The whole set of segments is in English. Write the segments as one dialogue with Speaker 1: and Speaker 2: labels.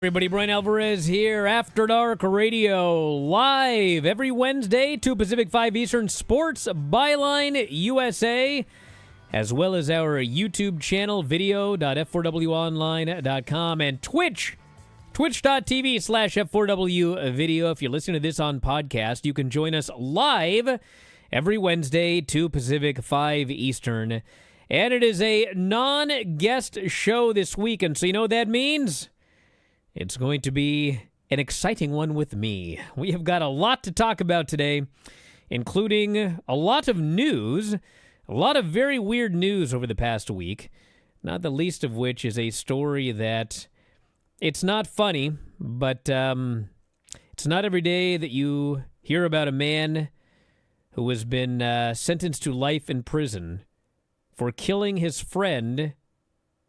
Speaker 1: Everybody, Bryan Alvarez here, After Dark Radio, live every Wednesday, 2 Pacific, 5 Eastern, Sports Byline USA, as well as our YouTube channel, video.f4wonline.com, and twitch.tv/F4W video. If you're listening to this on podcast, you can join us live every Wednesday, 2 Pacific, 5 Eastern. And it is a non-guest show this week, and so you know what that means? It's going to be an exciting one with me. We have got a lot to talk about today, including a lot of news, a lot of very weird news over the past week, not the least of which is a story that it's not funny, but it's not every day that you hear about a man who has been sentenced to life in prison for killing his friend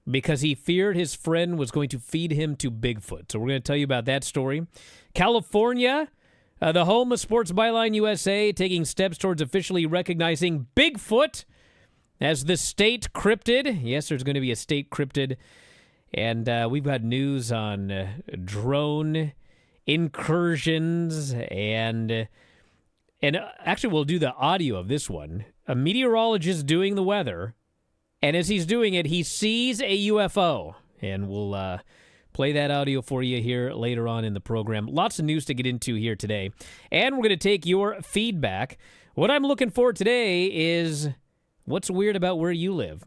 Speaker 1: because he feared his friend was going to feed him to Bigfoot. So we're going to tell you about that story. California, the home of Sports Byline USA, taking steps towards officially recognizing Bigfoot as the state cryptid. Yes, there's going to be a state cryptid. And we've got news on drone incursions and actually we'll do the audio of this one. A meteorologist doing the weather, and as he's doing it, he sees a UFO. And we'll play that audio for you here later on in the program. Lots of news to get into here today. And we're going to take your feedback. What I'm looking for today is what's weird about where you live.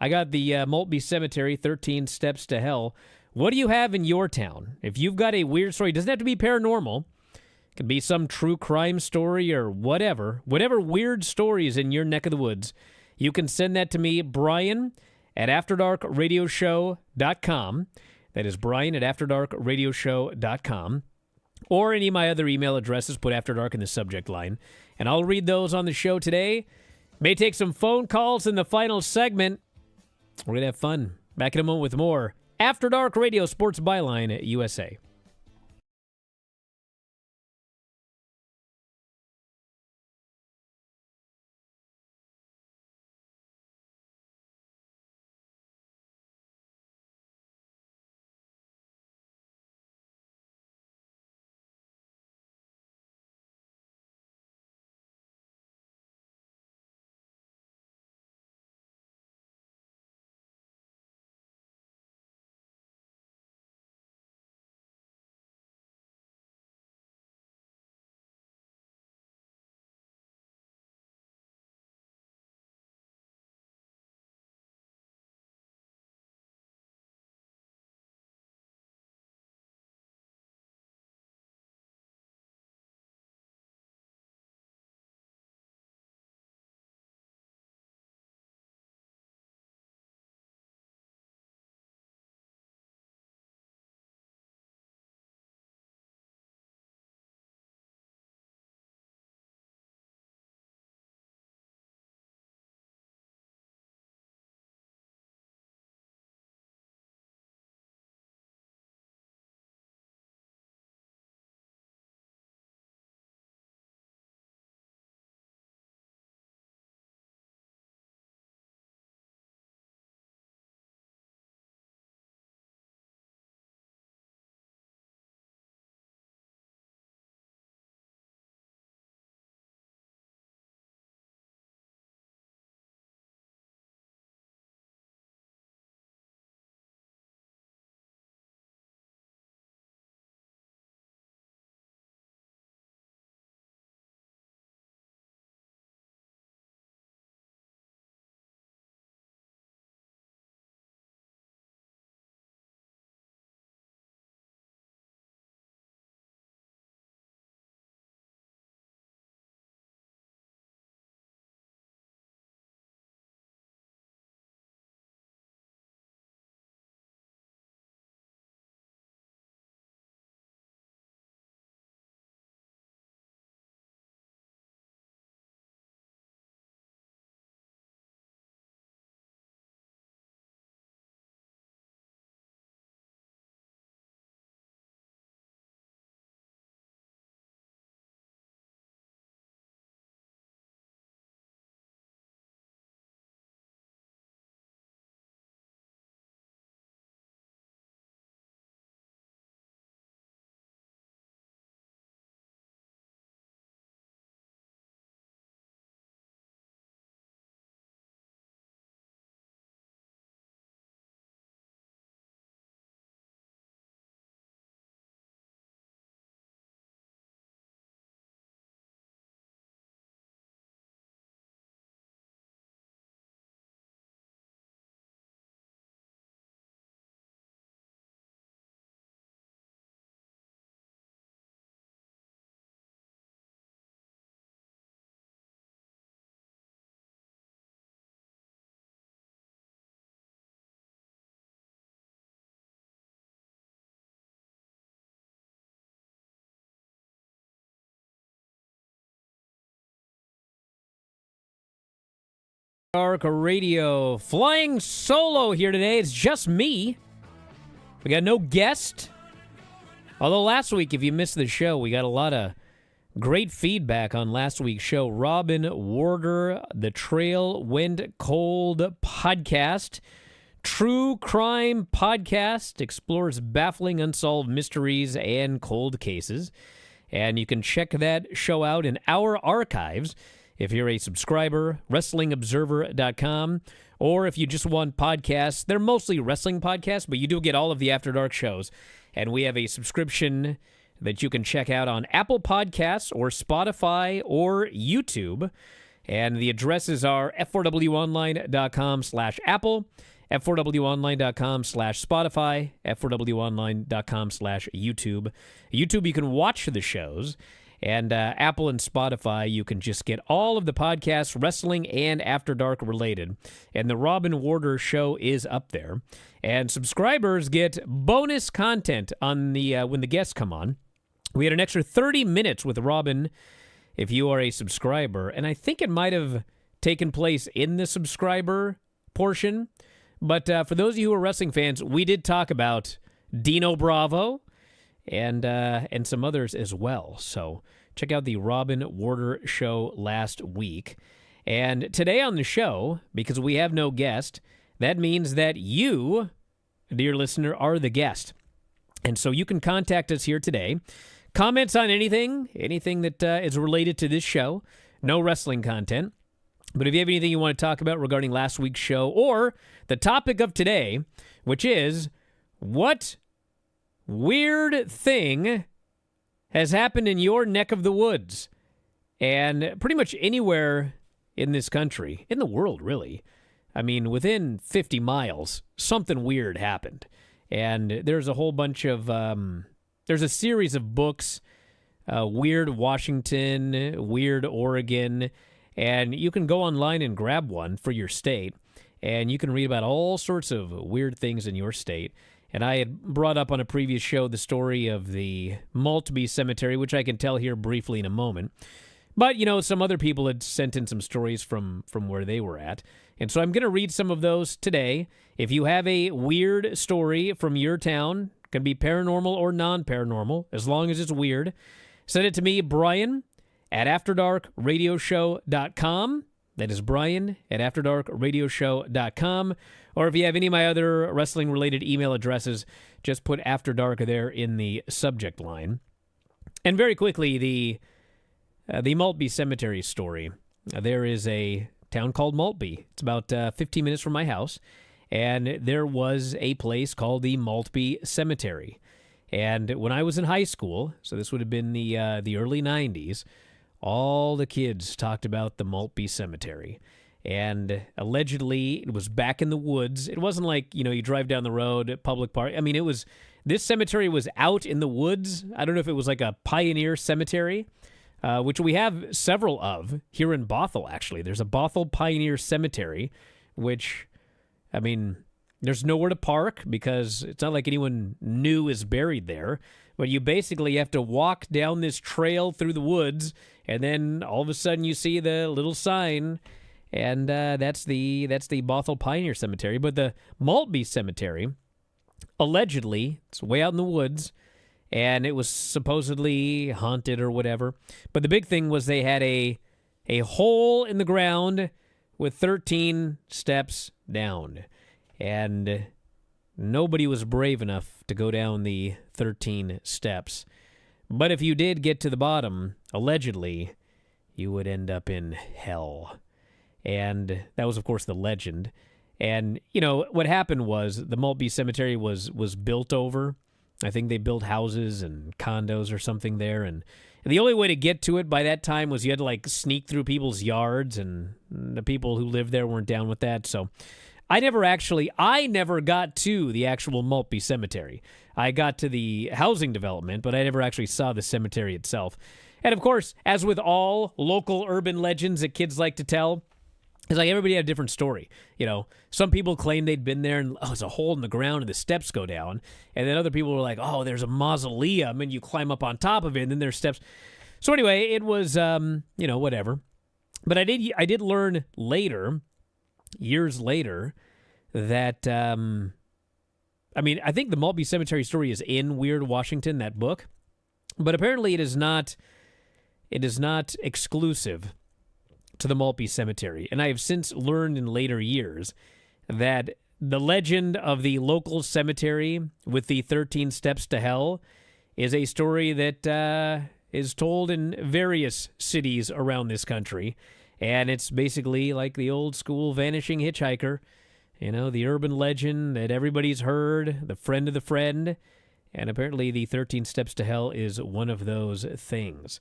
Speaker 1: I got the Maltby Cemetery, 13 Steps to Hell. What do you have in your town? If you've got a weird story, it doesn't have to be paranormal. It could be some true crime story or whatever. Whatever weird story is in your neck of the woods, you can send that to me, Bryan at AfterDarkRadioShow.com. That is Bryan at AfterDarkRadioShow.com. Or any of my other email addresses, put After Dark in the subject line. And I'll read those on the show today. May take some phone calls in the final segment. We're going to have fun. Back in a moment with more After Dark Radio Sports Byline USA. Dark Radio, flying solo here today. It's just me. We got no guest. Although last week, if you missed the show, we got a lot of great feedback on last week's show. Robin Warder, The Trail Went Cold podcast. True crime podcast, explores baffling unsolved mysteries and cold cases. And you can check that show out in our archives if you're a subscriber, WrestlingObserver.com, or if you just want podcasts. They're mostly wrestling podcasts, but you do get all of the After Dark shows. And we have a subscription that you can check out on Apple Podcasts or Spotify or YouTube. And the addresses are f4wonline.com/Apple, f4wonline.com/Spotify, f4wonline.com/YouTube. YouTube, you can watch the shows. And Apple and Spotify, you can just get all of the podcasts, wrestling and After Dark related. And the Robin Warder show is up there. And subscribers get bonus content on the when the guests come on. We had an extra 30 minutes with Robin if you are a subscriber. And I think it might have taken place in the subscriber portion. But for those of you who are wrestling fans, we did talk about Dino Bravo and some others as well. So check out the Robin Warder show last week. And today on the show, because we have no guest, that means that you, dear listener, are the guest. And so you can contact us here today. Comments on anything that is related to this show. No wrestling content. But if you have anything you want to talk about regarding last week's show or the topic of today, which is what weird thing has happened in your neck of the woods, and pretty much anywhere in this country, in the world, really. I mean, within 50 miles, something weird happened. And there's a whole bunch of, there's a series of books, Weird Washington, Weird Oregon, and you can go online and grab one for your state, and you can read about all sorts of weird things in your state. And I had brought up on a previous show the story of the Maltby Cemetery, which I can tell here briefly in a moment. But, you know, some other people had sent in some stories from where they were at. And so I'm going to read some of those today. If you have a weird story from your town, it can be paranormal or non-paranormal, as long as it's weird, send it to me, Bryan, at AfterDarkRadioshow.com. That is Bryan at AfterDarkRadioshow.com. Or if you have any of my other wrestling-related email addresses, just put After Dark there in the subject line. And very quickly, the Maltby Cemetery story. There is a town called Maltby. It's about 15 minutes from my house. And there was a place called the Maltby Cemetery. And when I was in high school, so this would have been the early 90s, all the kids talked about the Maltby Cemetery. And allegedly, it was back in the woods. It wasn't like, you know, you drive down the road, public park. I mean, this cemetery was out in the woods. I don't know if it was like a pioneer cemetery, which we have several of here in Bothell, actually. There's a Bothell Pioneer Cemetery, which, I mean, there's nowhere to park because it's not like anyone new is buried there. But you basically have to walk down this trail through the woods, and then all of a sudden you see the little sign. And that's the Bothell Pioneer Cemetery. But the Maltby Cemetery, allegedly, it's way out in the woods, and it was supposedly haunted or whatever. But the big thing was they had a hole in the ground with 13 steps down. And nobody was brave enough to go down the 13 steps. But if you did get to the bottom, allegedly, you would end up in hell. And that was, of course, the legend. And, you know, what happened was the Maltby Cemetery was built over. I think they built houses and condos or something there. And the only way to get to it by that time was you had to, like, sneak through people's yards. And the people who lived there weren't down with that. So I never got to the actual Maltby Cemetery. I got to the housing development, but I never actually saw the cemetery itself. And, of course, as with all local urban legends that kids like to tell, it's like everybody had a different story. You know, some people claimed they'd been there and, there's a hole in the ground and the steps go down. And then other people were like, there's a mausoleum and you climb up on top of it and then there's steps. So anyway, it was, whatever. But I did learn later years later that, I think the Maltby Cemetery story is in Weird Washington, that book, but apparently it is not exclusive to the Maltby Cemetery. And I have since learned in later years that the legend of the local cemetery with the 13 steps to hell is a story that is told in various cities around this country. And it's basically like the old school vanishing hitchhiker, the urban legend that everybody's heard, the friend of the friend. And apparently the 13 steps to hell is one of those things.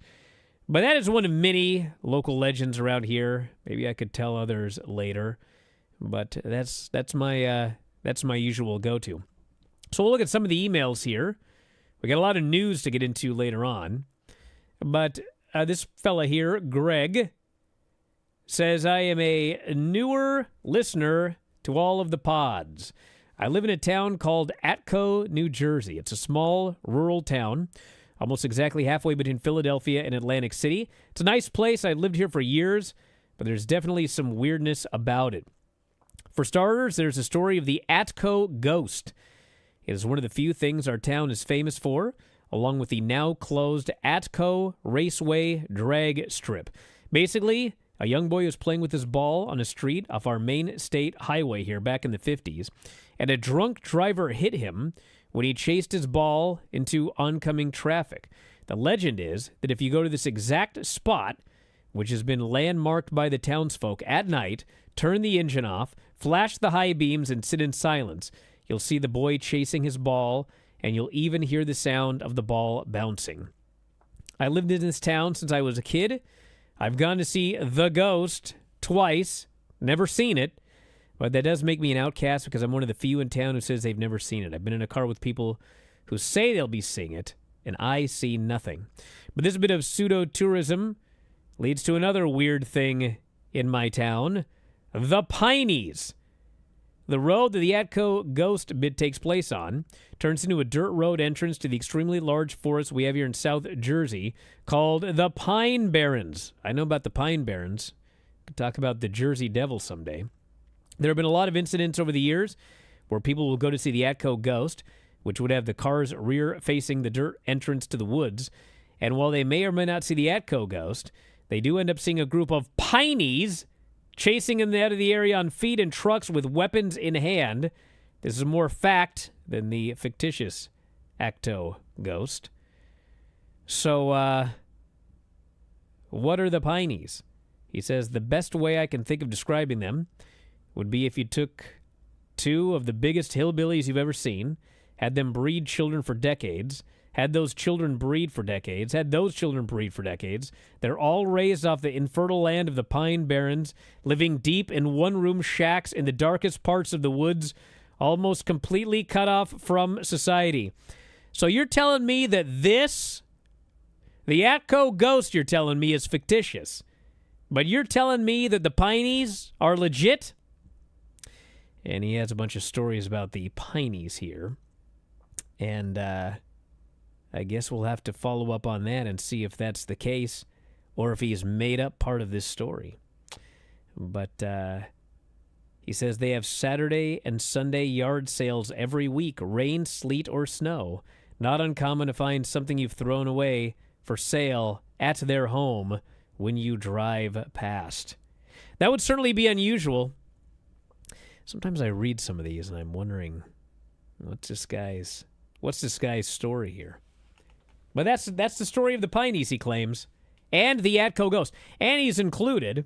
Speaker 1: But that is one of many local legends around here. Maybe I could tell others later, but that's my usual go-to. So we'll look at some of the emails here. We got a lot of news to get into later on, but this fella here, Greg, says, I am a newer listener to all of the pods. I live in a town called Atco, New Jersey. It's a small rural town, almost exactly halfway between Philadelphia and Atlantic City. It's a nice place. I lived here for years, but there's definitely some weirdness about it. For starters, there's a story of the Atco ghost. It is one of the few things our town is famous for, along with the now closed Atco Raceway drag strip. Basically, a young boy was playing with his ball on a street off our main state highway here back in the 50s, and a drunk driver hit him when he chased his ball into oncoming traffic. The legend is that if you go to this exact spot, which has been landmarked by the townsfolk at night, turn the engine off, flash the high beams, and sit in silence, you'll see the boy chasing his ball, and you'll even hear the sound of the ball bouncing. I lived in this town since I was a kid. I've gone to see The Ghost twice, never seen it, but that does make me an outcast because I'm one of the few in town who says they've never seen it. I've been in a car with people who say they'll be seeing it, and I see nothing. But this bit of pseudo-tourism leads to another weird thing in my town, the Pineys. The road that the Atco ghost bit takes place on turns into a dirt road entrance to the extremely large forest we have here in South Jersey called the Pine Barrens. I know about the Pine Barrens. Could talk about the Jersey Devil someday. There have been a lot of incidents over the years where people will go to see the Atco ghost, which would have the car's rear facing the dirt entrance to the woods. And while they may or may not see the Atco ghost, they do end up seeing a group of Pineys chasing them out of the area on feet and trucks with weapons in hand. This is more fact than the fictitious Atco ghost. So, what are the Pineys? He says, the best way I can think of describing them would be if you took two of the biggest hillbillies you've ever seen, had them breed children for decades, had those children breed for decades, had those children breed for decades. They're all raised off the infertile land of the Pine Barrens, living deep in one-room shacks in the darkest parts of the woods, almost completely cut off from society. So you're telling me that the Atco ghost you're telling me is fictitious, but you're telling me that the Pineys are legit? And he has a bunch of stories about the Pineys here. And I guess we'll have to follow up on that and see if that's the case or if he's made up part of this story. But he says they have Saturday and Sunday yard sales every week, rain, sleet, or snow. Not uncommon to find something you've thrown away for sale at their home when you drive past. That would certainly be unusual. Sometimes I read some of these and I'm wondering, what's this guy's story here? But that's the story of the Pineys, he claims, and the Atco ghost. And he's included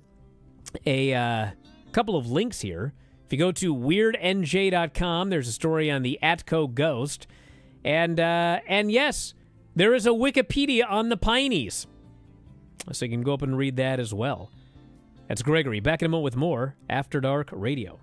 Speaker 1: a couple of links here. If you go to weirdnj.com, there's a story on the Atco ghost. And yes, there is a Wikipedia on the Pineys. So you can go up and read that as well. That's Gregory. Back in a moment with more After Dark Radio.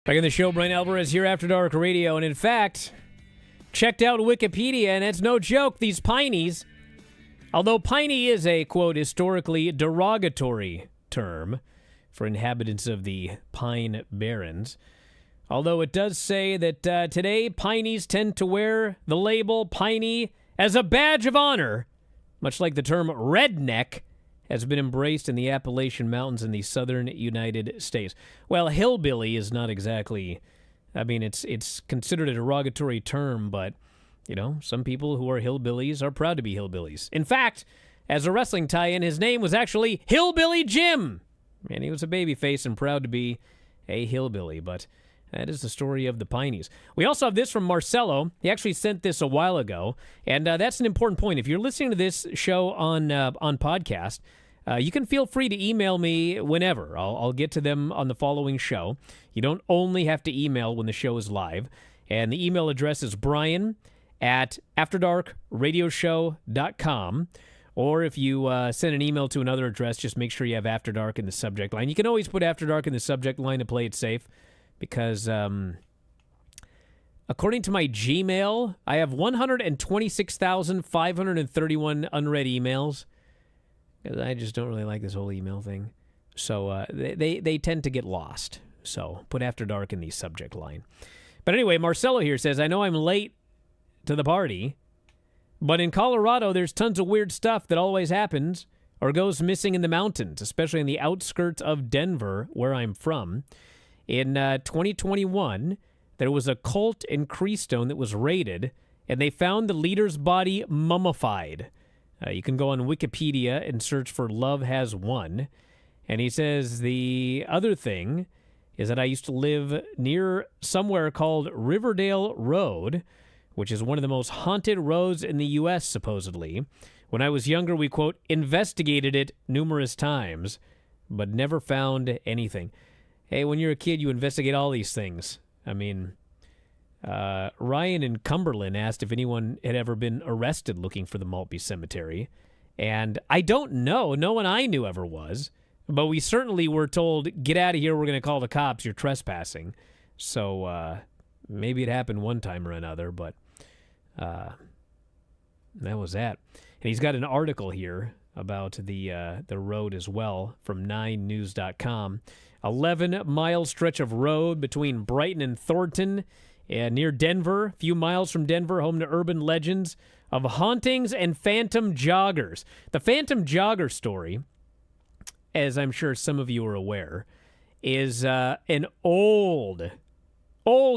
Speaker 1: Back in the show, Bryan Alvarez here, After Dark Radio. And in fact, checked out Wikipedia, and it's no joke, these pineys. Although piney is a, quote, historically derogatory term for inhabitants of the Pine Barrens. Although it does say that today, pineys tend to wear the label piney as a badge of honor, much like the term redneck has been embraced in the Appalachian Mountains in the southern United States. Well, hillbilly is not exactly, I mean, it's considered a derogatory term, but, you know, some people who are hillbillies are proud to be hillbillies. In fact, as a wrestling tie-in, his name was actually Hillbilly Jim, and he was a babyface and proud to be a hillbilly, but that is the story of the pineys. We also have this from Marcelo. He actually sent this a while ago, and that's an important point. If you're listening to this show on podcast, you can feel free to email me whenever. I'll get to them on the following show. You don't only have to email when the show is live, and the email address is brian@afterdarkradioshow.com. Or if you send an email to another address, just make sure you have After Dark in the subject line. You can always put After Dark in the subject line to play it safe. Because according to my Gmail, I have 126,531 unread emails. I just don't really like this whole email thing. So they tend to get lost. So put After Dark in the subject line. But anyway, Marcelo here says, I know I'm late to the party, but in Colorado, there's tons of weird stuff that always happens or goes missing in the mountains, especially in the outskirts of Denver, where I'm from. In 2021, there was a cult in Creestone that was raided, and they found the leader's body mummified. You can go on Wikipedia and search for Love Has Won. And he says, the other thing is that I used to live near somewhere called Riverdale Road, which is one of the most haunted roads in the U.S., supposedly. When I was younger, we, quote, investigated it numerous times, but never found anything. Hey, when you're a kid, you investigate all these things. I mean, Ryan in Cumberland asked if anyone had ever been arrested looking for the Maltby Cemetery. And I don't know. No one I knew ever was. But we certainly were told, get out of here, we're going to call the cops, you're trespassing. So maybe it happened one time or another, but that was that. And he's got an article here about the road as well from 9news.com. 11-mile stretch of road between Brighton and Thornton, near Denver, a few miles from Denver, home to urban legends of hauntings and phantom joggers. The phantom jogger story, as I'm sure some of you are aware, is an old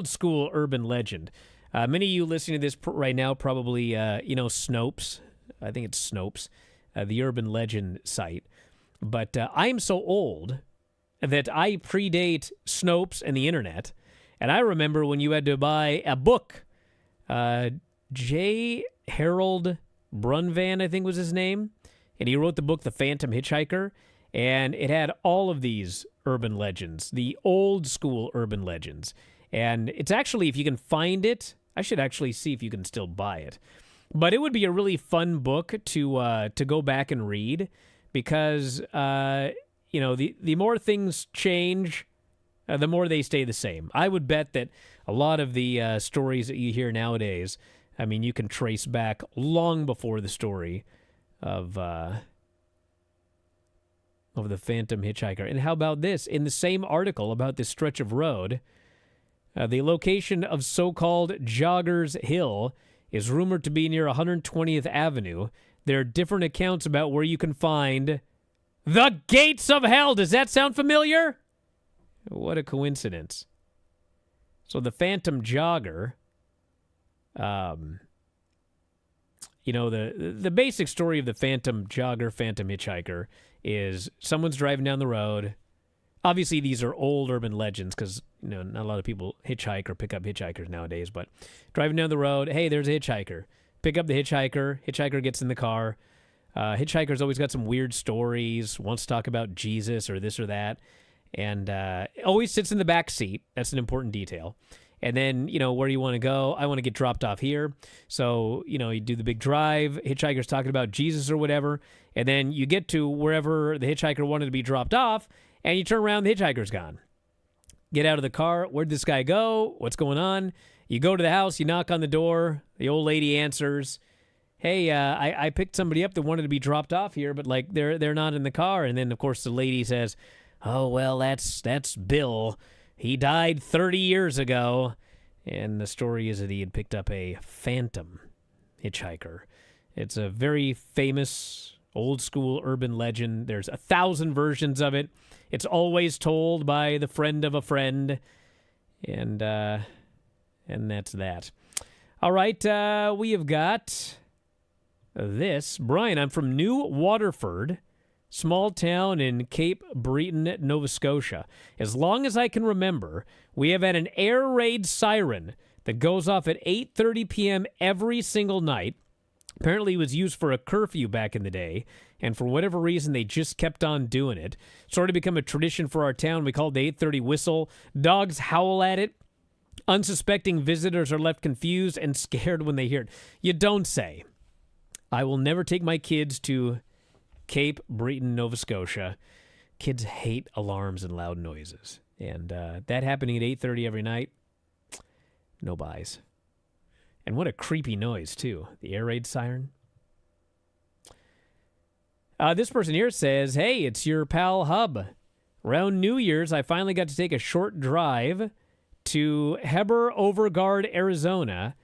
Speaker 1: school urban legend. Many of you listening to this right now probably, Snopes. I think it's Snopes, the urban legend site. But I'm so old that I predate Snopes and the internet. And I remember when you had to buy a book. J. Harold Brunvan, I think was his name. And he wrote the book The Phantom Hitchhiker. And it had all of these urban legends, the old school urban legends. And it's actually, if you can find it, I should actually see if you can still buy it. But it would be a really fun book to go back and read because, the more things change, the more they stay the same. I would bet that a lot of the stories that you hear nowadays, I mean, you can trace back long before the story of the Phantom Hitchhiker. And how about this? In the same article about this stretch of road, the location of so-called Joggers Hill is rumored to be near 120th Avenue. There are different accounts about where you can find the gates of hell. Does that sound familiar? What a coincidence. So the Phantom Jogger, the basic story of the Phantom Jogger, Phantom Hitchhiker is someone's driving down the road. Obviously, these are old urban legends because, not a lot of people hitchhike or pick up hitchhikers nowadays, but driving down the road, hey, there's a hitchhiker. Pick up the hitchhiker. Hitchhiker gets in the car. Hitchhiker's always got some weird stories, wants to talk about Jesus or this or that, and always sits in the back seat. That's an important detail. And then, where do you want to go? I want to get dropped off here. So, you do the big drive. Hitchhiker's talking about Jesus or whatever. And then you get to wherever the hitchhiker wanted to be dropped off, and you turn around, the hitchhiker's gone. get out of the car. Where'd this guy go? What's going on? You go to the house, you knock on the door. The old lady answers, hey, I picked somebody up that wanted to be dropped off here, but like they're not in the car. And then, of course, the lady says, oh, well, that's Bill. He died 30 years ago. And the story is that he had picked up a phantom hitchhiker. It's a very famous old-school urban legend. There's 1,000 versions of it. It's always told by the friend of a friend. And that's that. All right, we have got this. Brian, I'm from New Waterford, small town in Cape Breton, Nova Scotia. As long as I can remember, we have had an air raid siren that goes off at 8:30 p.m. every single night. Apparently, it was used for a curfew back in the day, and for whatever reason, they just kept on doing it. Sort of become a tradition for our town. We call it the 8:30 whistle. Dogs howl at it. Unsuspecting visitors are left confused and scared when they hear it. You don't say. I will never take my kids to Cape Breton, Nova Scotia. Kids hate alarms and loud noises. And that happening at 8:30 every night, no buys. And what a creepy noise, too. The air raid siren. This person here says, hey, it's your pal Hub. Around New Year's, I finally got to take a short drive to Heber Overgard, Arizona,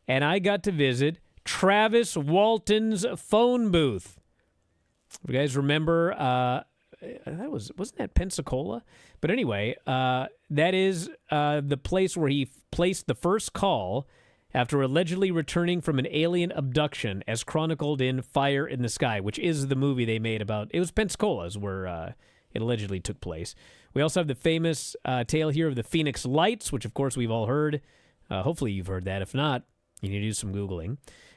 Speaker 1: and I got to visit Travis Walton's phone booth. You guys remember, wasn't that Pensacola? But anyway, that is the place where he placed the first call after allegedly returning from an alien abduction, as chronicled in Fire in the Sky, which is the movie they made about. It was Pensacola's where it allegedly took place. We also have the famous tale here of the Phoenix Lights, which of course we've all heard. Hopefully you've heard that. If not, you need to do some Googling.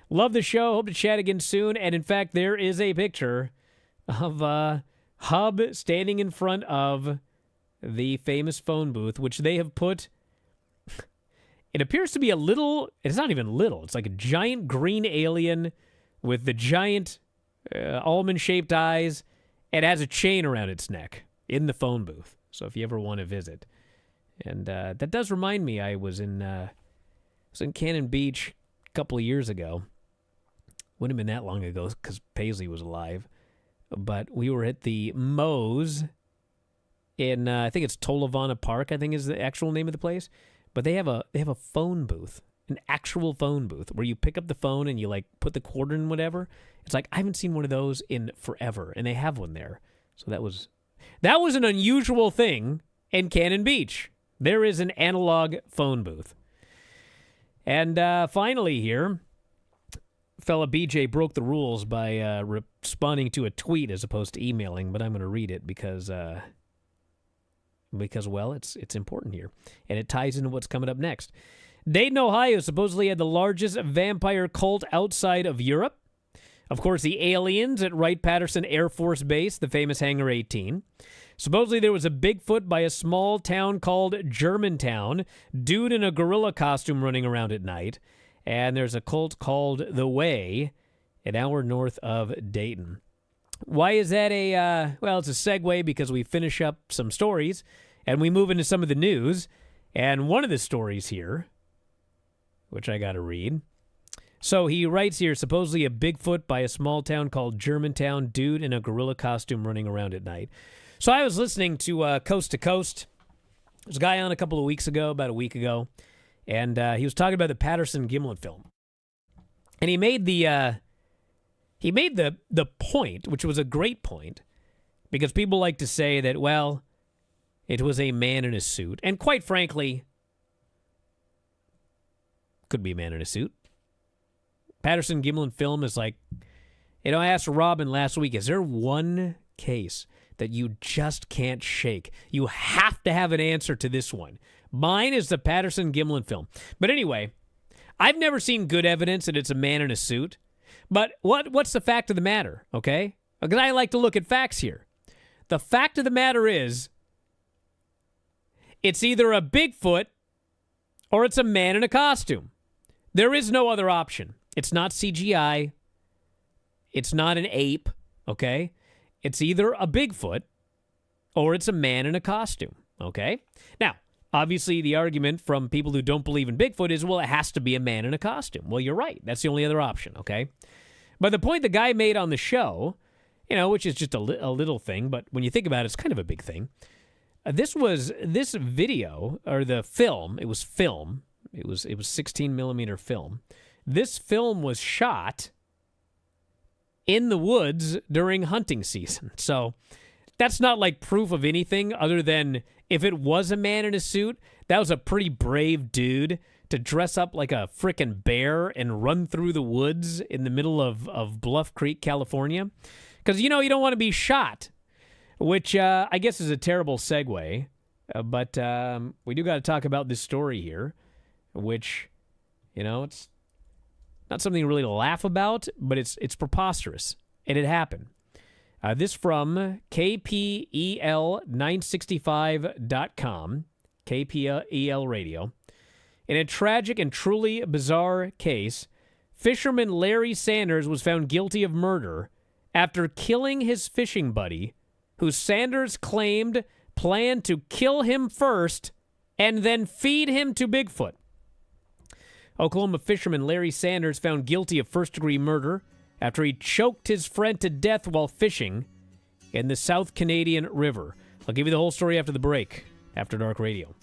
Speaker 1: Love the show. Hope to chat again soon. And in fact, there is a picture of Hub standing in front of the famous phone booth, which they have put. It appears to be a little. It's not even little. It's like a giant green alien with the giant almond-shaped eyes. It has a chain around its neck in the phone booth. So if you ever want to visit, and that does remind me, I was in Cannon Beach a couple of years ago. Wouldn't have been that long ago because Paisley was alive. But we were at the Moe's in, I think it's Tolovana Park, I think is the actual name of the place. But they have a phone booth, an actual phone booth, where you pick up the phone and you, like, put the quarter in whatever. It's like, I haven't seen one of those in forever, and they have one there. So that was an unusual thing in Cannon Beach. There is an analog phone booth. And finally here, fella BJ broke the rules by responding to a tweet as opposed to emailing, but I'm going to read it because well, it's important here, and it ties into what's coming up next. Dayton, Ohio supposedly had the largest vampire cult outside of Europe. Of course, the aliens at Wright-Patterson Air Force Base, the famous Hangar 18. Supposedly there was a Bigfoot by a small town called Germantown, dude in a gorilla costume running around at night. And there's a cult called The Way, an hour north of Dayton. Why is that well, it's a segue because we finish up some stories and we move into some of the news. And one of the stories here, which I got to read. So he writes here, supposedly a Bigfoot by a small town called Germantown, dude in a gorilla costume running around at night. So I was listening to Coast to Coast. There's a guy on a couple of weeks ago, about a week ago, and he was talking about the Patterson-Gimlin film. And he made the point, which was a great point, because people like to say that, well, it was a man in a suit. And quite frankly, could be a man in a suit. Patterson-Gimlin film is like, I asked Robin last week, is there one case that you just can't shake? You have to have an answer to this one. Mine is the Patterson-Gimlin film. But anyway, I've never seen good evidence that it's a man in a suit. But what's the fact of the matter, okay? Because I like to look at facts here. The fact of the matter is, it's either a Bigfoot or it's a man in a costume. There is no other option. It's not CGI. It's not an ape, okay? It's either a Bigfoot or it's a man in a costume, okay? Now, obviously the argument from people who don't believe in Bigfoot is, well, it has to be a man in a costume. Well, you're right. That's the only other option, okay? But the point the guy made on the show, which is just a little thing, but when you think about it, it's kind of a big thing. This video, or the film, it was film. It was 16 millimeter film. This film was shot in the woods during hunting season. So that's not like proof of anything other than if it was a man in a suit, that was a pretty brave dude to dress up like a frickin' bear and run through the woods in the middle of Bluff Creek, California. Because, you don't want to be shot, which I guess is a terrible segue. But we do got to talk about this story here, which, it's not something really to laugh about, but it's preposterous, and it happened. This from KPEL965.com, KPEL Radio. In a tragic and truly bizarre case, fisherman Larry Sanders was found guilty of murder after killing his fishing buddy, who Sanders claimed planned to kill him first and then feed him to Bigfoot. Oklahoma fisherman Larry Sanders found guilty of first-degree murder after he choked his friend to death while fishing in the South Canadian River. I'll give you the whole story after the break, After Dark Radio.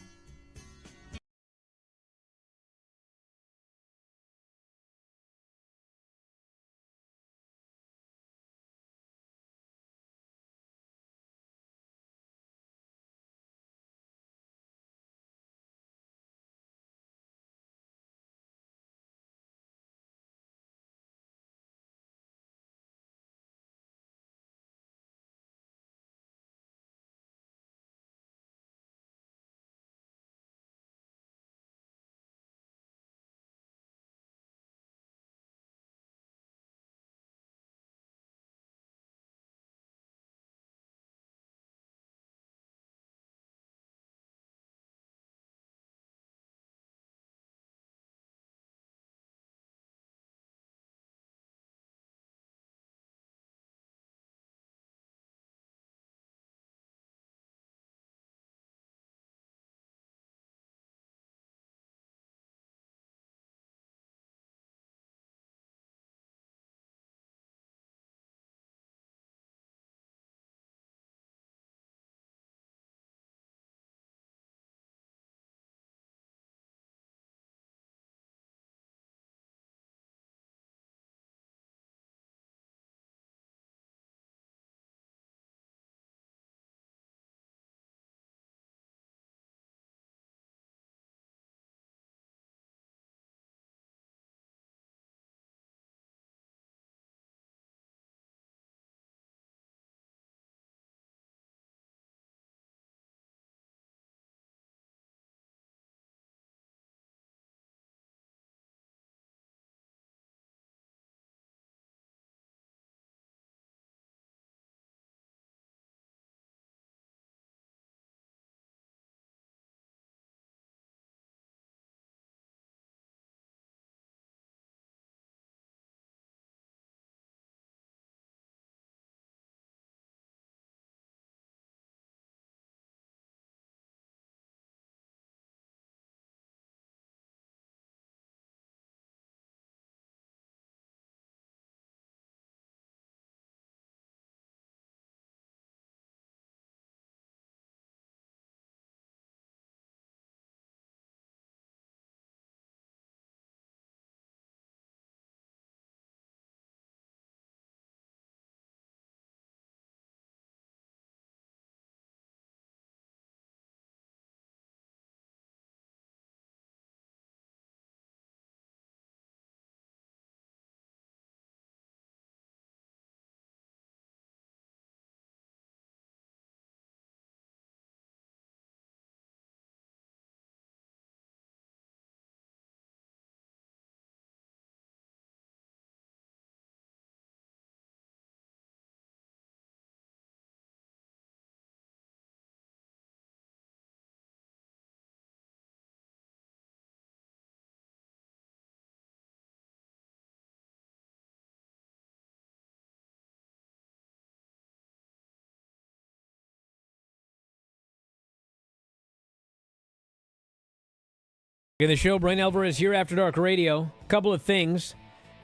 Speaker 1: In the show, Bryan Alvarez here, After Dark Radio. A couple of things.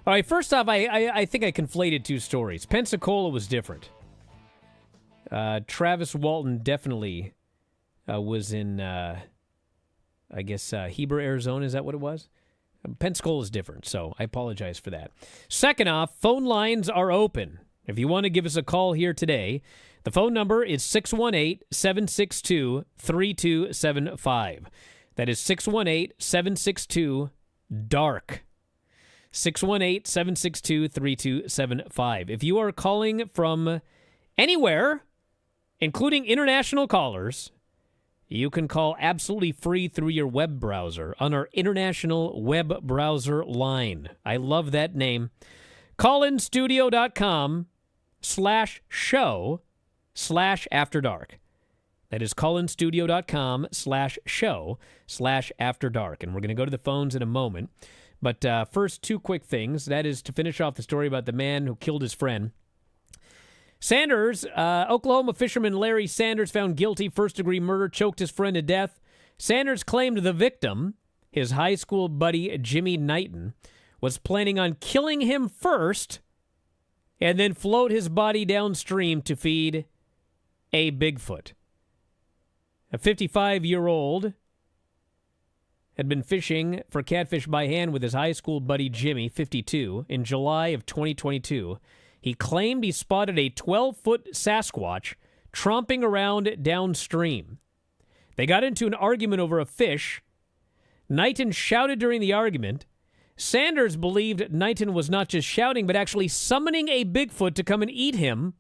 Speaker 1: All right, first off, I think I conflated two stories. Pensacola was different. Travis Walton definitely was in, Heber, Arizona. Is that what it was? Pensacola is different, so I apologize for that. Second off, phone lines are open. If you want to give us a call here today, the phone number is 618-762-3275. That is 618-762-DARK. 618-762-3275. If you are calling from anywhere, including international callers, you can call absolutely free through your web browser on our international web browser line. I love that name. callinstudio.com/show/afterdark. That is callinstudio.com/show/afterdark. And we're going to go to the phones in a moment. But first, two quick things. That is to finish off the story about the man who killed his friend. Sanders, Oklahoma fisherman Larry Sanders, found guilty, first-degree murder, choked his friend to death. Sanders claimed the victim, his high school buddy Jimmy Knighton, was planning on killing him first and then float his body downstream to feed a Bigfoot. A 55-year-old had been fishing for catfish by hand with his high school buddy Jimmy, 52, in July of 2022. He claimed he spotted a 12-foot Sasquatch tromping around downstream. They got into an argument over a fish. Knighton shouted during the argument. Sanders believed Knighton was not just shouting, but actually summoning a Bigfoot to come and eat him.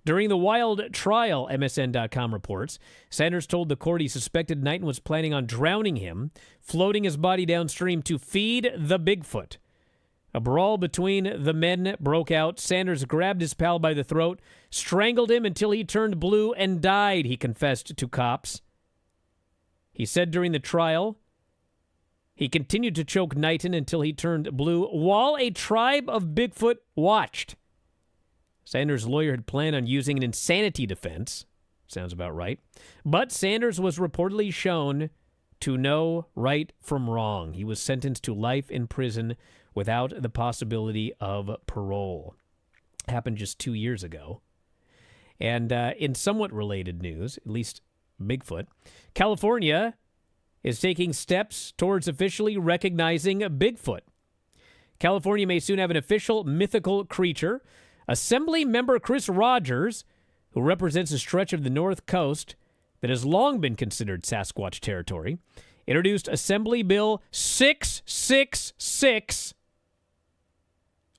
Speaker 1: During the wild trial, MSN.com reports, Sanders told the court he suspected Knighton was planning on drowning him, floating his body downstream to feed the Bigfoot. A brawl between the men broke out. Sanders grabbed his pal by the throat, strangled him until he turned blue and died, he confessed to cops. He said during the trial, he continued to choke Knighton until he turned blue while a tribe of Bigfoot watched. Sanders' lawyer had planned on using an insanity defense. Sounds about right. But Sanders was reportedly shown to know right from wrong. He was sentenced to life in prison without the possibility of parole. Happened just 2 years ago. And in somewhat related news, at least Bigfoot, California is taking steps towards officially recognizing Bigfoot. California may soon have an official mythical creature. Assembly member Chris Rogers, who represents a stretch of the North Coast that has long been considered Sasquatch territory, introduced Assembly Bill 666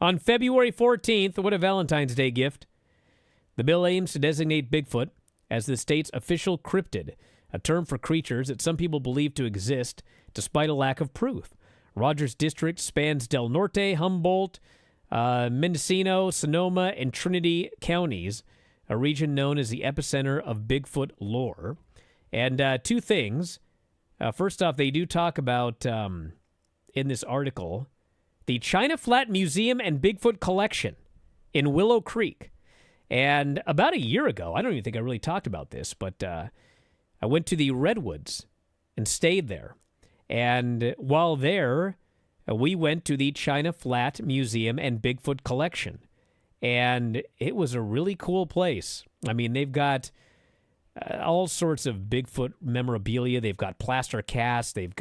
Speaker 1: on February 14th. What a Valentine's Day gift. The bill aims to designate Bigfoot as the state's official cryptid, a term for creatures that some people believe to exist despite a lack of proof. Rogers' district spans Del Norte, Humboldt, Mendocino, Sonoma, and Trinity counties, a region known as the epicenter of Bigfoot lore. And two things. First off, they do talk about, in this article, the China Flat Museum and Bigfoot Collection in Willow Creek. And about a year ago, I don't even think I really talked about this, but I went to the Redwoods and stayed there. And while there, we went to the China Flat Museum and Bigfoot Collection, and it was a really cool place. I mean, they've got all sorts of Bigfoot memorabilia. They've got plaster casts. They've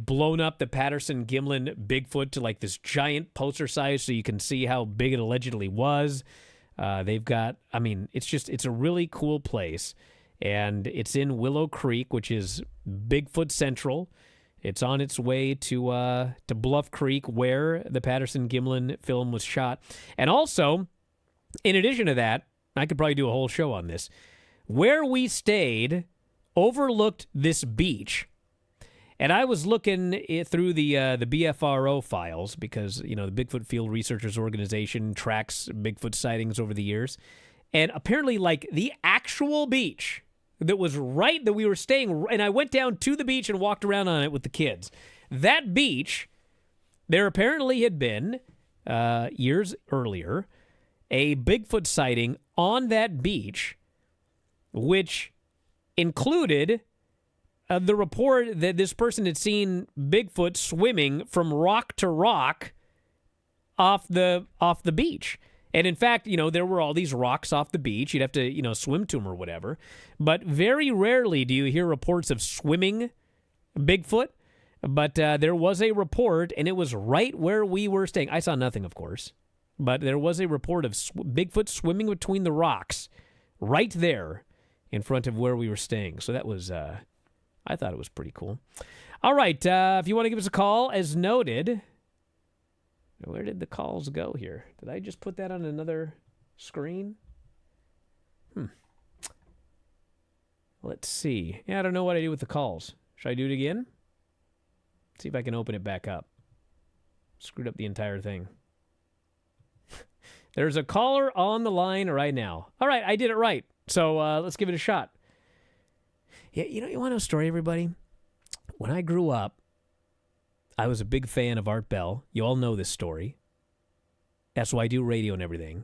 Speaker 1: blown up the Patterson-Gimlin Bigfoot to like this giant poster size so you can see how big it allegedly was. It's a really cool place, and it's in Willow Creek, which is Bigfoot Central. It's on its way to Bluff Creek, where the Patterson-Gimlin film was shot. And also, in addition to that, I could probably do a whole show on this, where we stayed overlooked this beach. And I was looking through the BFRO files because, the Bigfoot Field Researchers Organization tracks Bigfoot sightings over the years. And apparently, like, the actual beach that was right that we were staying, and I went down to the beach and walked around on it with the kids. That beach, there apparently had been, years earlier, a Bigfoot sighting on that beach, which included the report that this person had seen Bigfoot swimming from rock to rock off the beach. And in fact, there were all these rocks off the beach. You'd have to, swim to them or whatever. But very rarely do you hear reports of swimming Bigfoot. But there was a report, and it was right where we were staying. I saw nothing, of course. But there was a report of Bigfoot swimming between the rocks right there in front of where we were staying. So that was, I thought it was pretty cool. All right, if you want to give us a call, as noted... Where did the calls go here? Did I just put that on another screen? Let's see. Yeah, I don't know what I do with the calls. Should I do it again? See if I can open it back up. Screwed up the entire thing. There's a caller on the line right now. All right, I did it right. So let's give it a shot. Yeah, you want to know a story, everybody? When I grew up, I was a big fan of Art Bell. You all know this story. That's why I do radio and everything.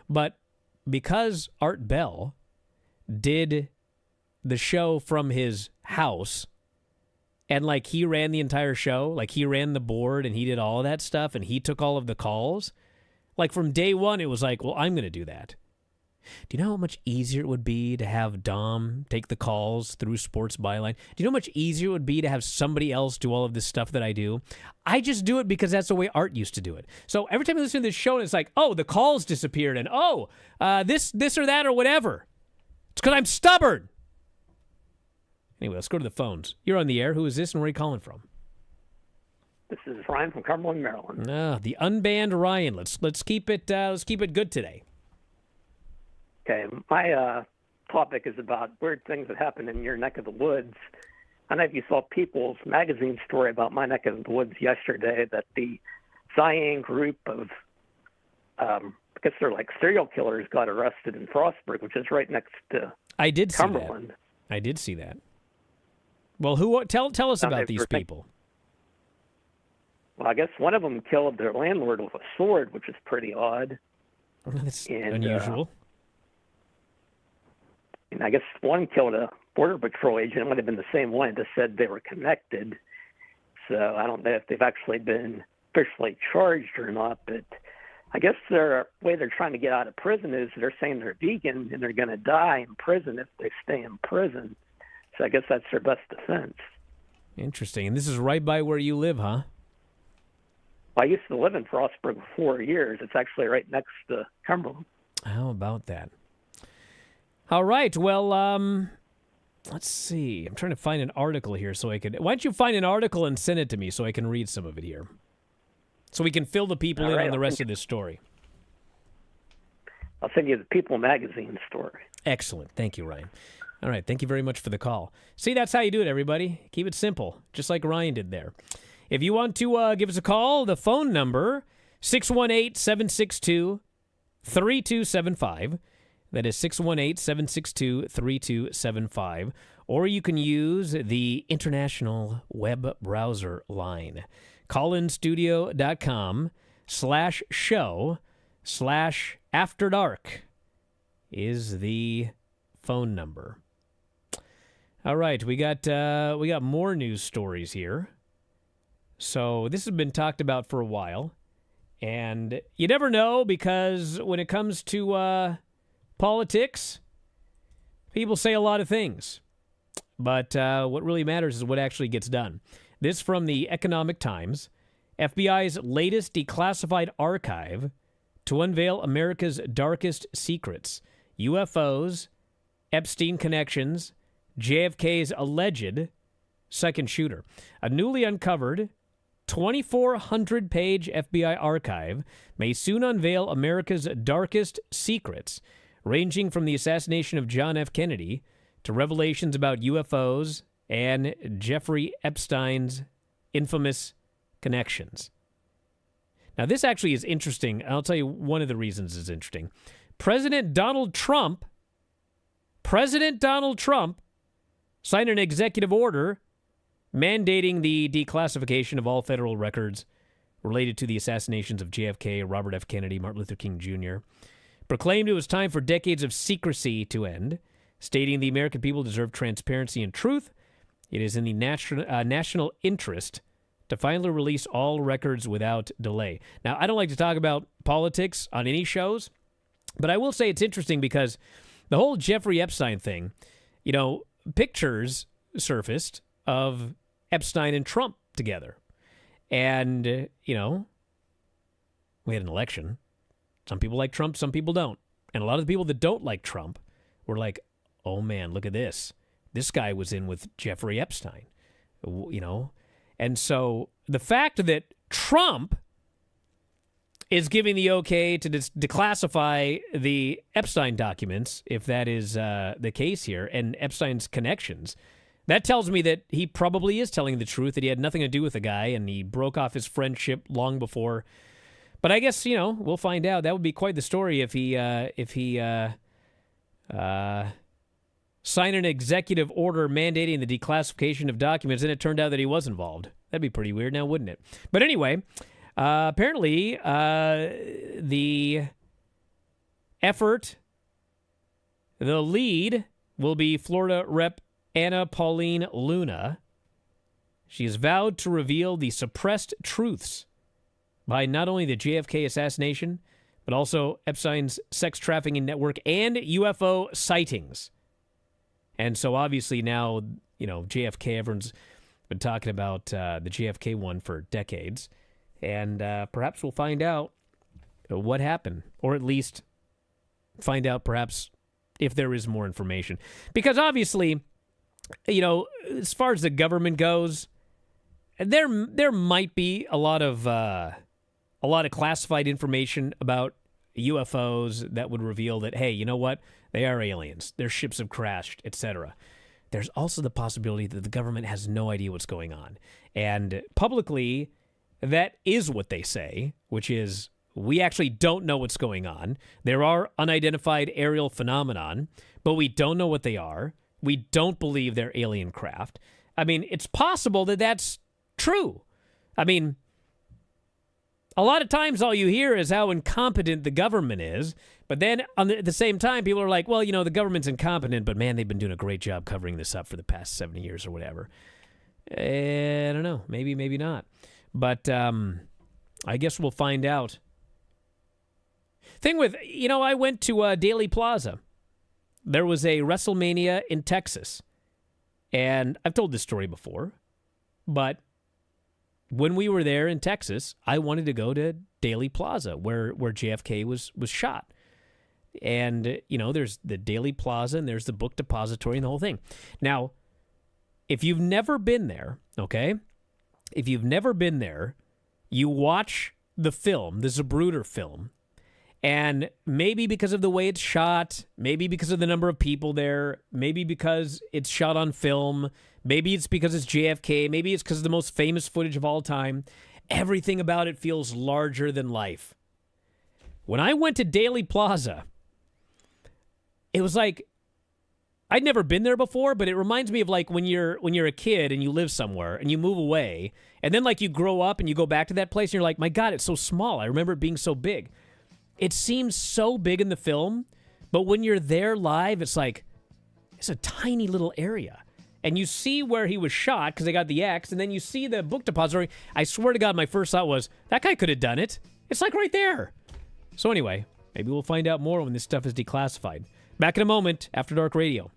Speaker 1: But because Art Bell did the show from his house, and he ran the entire show, he ran the board and he did all of that stuff and he took all of the calls, from day one, it was well, I'm going to do that. Do you know how much easier it would be to have Dom take the calls through Sports Byline? Do you know how much easier it would be to have somebody else do all of this stuff that I do? I just do it because that's the way Art used to do it. So every time I listen to this show, it's oh, the calls disappeared, and this or that or whatever. It's because I'm stubborn. Anyway, let's go to the phones. You're on the air. Who is this, and where are you calling from?
Speaker 2: This is Ryan from Cumberland, Maryland.
Speaker 1: The unbanned Ryan. Let's keep it good today.
Speaker 2: Okay, my topic is about weird things that happen in your neck of the woods. I don't know if you saw People's magazine story about my neck of the woods yesterday, that the Cyan group of, I guess they're serial killers, got arrested in Frostburg, which is right next to Cumberland.
Speaker 1: I did see that. Well, tell us about these people.
Speaker 2: Well, I guess one of them killed their landlord with a sword, which is pretty odd.
Speaker 1: That's unusual.
Speaker 2: And I guess one killed a Border Patrol agent. It might have been the same one that said they were connected. So I don't know if they've actually been officially charged or not, but I guess the way they're trying to get out of prison is they're saying they're vegan and they're going to die in prison if they stay in prison. So I guess that's their best defense.
Speaker 1: Interesting. And this is right by where you live, huh?
Speaker 2: Well, I used to live in Frostburg for 4 years. It's actually right next to Cumberland.
Speaker 1: How about that? All right. Well, let's see. I'm trying to find an article here so I could... Why don't you find an article and send it to me so I can read some of it here? So we can fill the people in on the rest of this story.
Speaker 2: I'll send you the People magazine story.
Speaker 1: Excellent. Thank you, Ryan. All right. Thank you very much for the call. See, that's how you do it, everybody. Keep it simple, just like Ryan did there. If you want to give us a call, the phone number, 618-762-3275. That is 618-762-3275. Or you can use the international web browser line. callinstudio.com/show/afterdark is the phone number. All right, we got more news stories here. So this has been talked about for a while. And you never know, because when it comes to politics, people say a lot of things. But what really matters is what actually gets done. This from the Economic Times. FBI's latest declassified archive to unveil America's darkest secrets. UFOs, Epstein connections, JFK's alleged second shooter. A newly uncovered 2,400-page FBI archive may soon unveil America's darkest secrets, ranging from the assassination of John F. Kennedy to revelations about UFOs and Jeffrey Epstein's infamous connections. Now, this actually is interesting. I'll tell you one of the reasons it's interesting. President Donald Trump signed an executive order mandating the declassification of all federal records related to the assassinations of JFK, Robert F. Kennedy, Martin Luther King Jr., proclaimed it was time for decades of secrecy to end, stating the American people deserve transparency and truth, It is in the national interest to finally release all records without delay. Now, I don't like to talk about politics on any shows, but I will say it's interesting because the whole Jeffrey Epstein thing, pictures surfaced of Epstein and Trump together. And, we had an election. Some people like Trump, some people don't. And a lot of the people that don't like Trump were like, oh, man, look at this. This guy was in with Jeffrey Epstein, And so the fact that Trump is giving the okay to declassify the Epstein documents, if that is the case here, and Epstein's connections, that tells me that he probably is telling the truth, that he had nothing to do with the guy, and he broke off his friendship long before. But I guess, we'll find out. That would be quite the story if he signed an executive order mandating the declassification of documents, and it turned out that he was involved. That'd be pretty weird now, wouldn't it? But anyway, apparently the effort, the lead, will be Florida Rep. Anna Pauline Luna. She has vowed to reveal the suppressed truths behind not only the JFK assassination, but also Epstein's sex trafficking network and UFO sightings. And so obviously now, JFK, everyone's been talking about the JFK one for decades. And perhaps we'll find out what happened, or at least find out perhaps if there is more information. Because obviously, as far as the government goes, there might be a lot of classified information about UFOs that would reveal that, hey, you know what? They are aliens. Their ships have crashed, etc. There's also the possibility that the government has no idea what's going on. And publicly, that is what they say, which is, we actually don't know what's going on. There are unidentified aerial phenomenon, but we don't know what they are. We don't believe they're alien craft. I mean, it's possible that that's true. I mean, a lot of times all you hear is how incompetent the government is, but then at the same time, people are like, well, the government's incompetent, but man, they've been doing a great job covering this up for the past 70 years or whatever. I don't know. Maybe, maybe not. But I guess we'll find out. Thing with, I went to Dealey Plaza. There was a WrestleMania in Texas. And I've told this story before, but when we were there in Texas, I wanted to go to Dealey Plaza, where JFK was shot. And, there's the Dealey Plaza, and there's the book depository and the whole thing. Now, if you've never been there, okay, if you've never been there, you watch the film, the Zapruder film, and maybe because of the way it's shot, maybe because of the number of people there, maybe because it's shot on film, maybe it's because it's JFK, maybe it's because of the most famous footage of all time, everything about it feels larger than life. When I went to Dealey Plaza, it was like, I'd never been there before, but it reminds me of like when you're a kid and you live somewhere and you move away, and then like you grow up and you go back to that place and you're like, my God, it's so small. I remember it being so big. It seems so big in the film, but when you're there live, it's like, it's a tiny little area. And you see where he was shot because they got the X, and then you see the book depository. I swear to God, my first thought was, that guy could have done it. It's like right there. So anyway, maybe we'll find out more when this stuff is declassified. Back in a moment, After Dark Radio.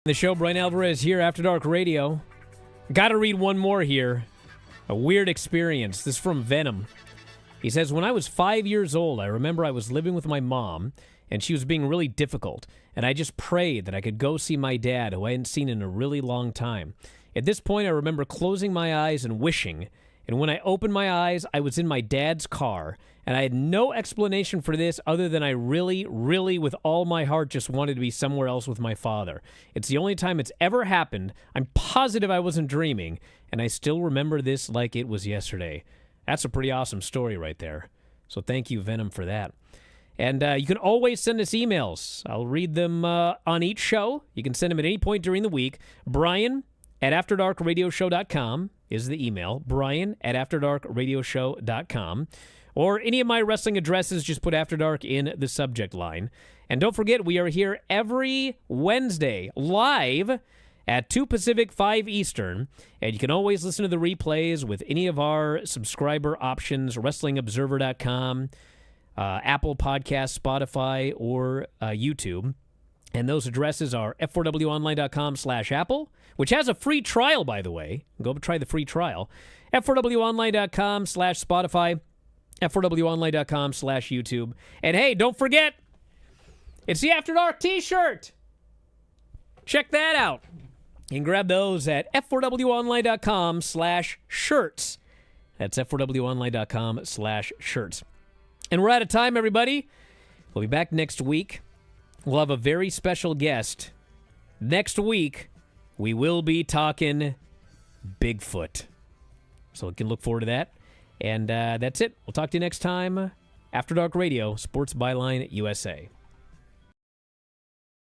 Speaker 1: The show, Bryan Alvarez here, After Dark Radio. Got to read one more here. A weird experience. This is from Venom. He says, when I was 5 years old, I remember I was living with my mom, and she was being really difficult, and I just prayed that I could go see my dad, who I hadn't seen in a really long time. At this point, I remember closing my eyes and wishing, and when I opened my eyes, I was in my dad's car, and I had no explanation for this other than I really, really, with all my heart, just wanted to be somewhere else with my father. It's the only time it's ever happened. I'm positive I wasn't dreaming, and I still remember this like it was yesterday. That's a pretty awesome story right there. So thank you, Venom, for that. And you can always send us emails. I'll read them on each show. You can send them at any point during the week. Bryan at AfterDarkRadioshow.com is the email. Bryan at AfterDarkRadioshow.com. Or any of my wrestling addresses, just put After Dark in the subject line. And don't forget, we are here every Wednesday, live at 2 Pacific, 5 Eastern. And you can always listen to the replays with any of our subscriber options, WrestlingObserver.com, Apple Podcasts, Spotify, or YouTube. And those addresses are f4wonline.com/Apple, which has a free trial, by the way. Go try the free trial. f4wonline.com/Spotify, f4wonline.com/YouTube. And hey, don't forget, it's the After Dark t-shirt. Check that out. You can grab those at f4wonline.com/shirts. That's f4wonline.com/shirts. And we're out of time, everybody. We'll be back next week. We'll have a very special guest. Next week, we will be talking Bigfoot. So you can look forward to that. And that's it. We'll talk to you next time. After Dark Radio, Sports Byline USA.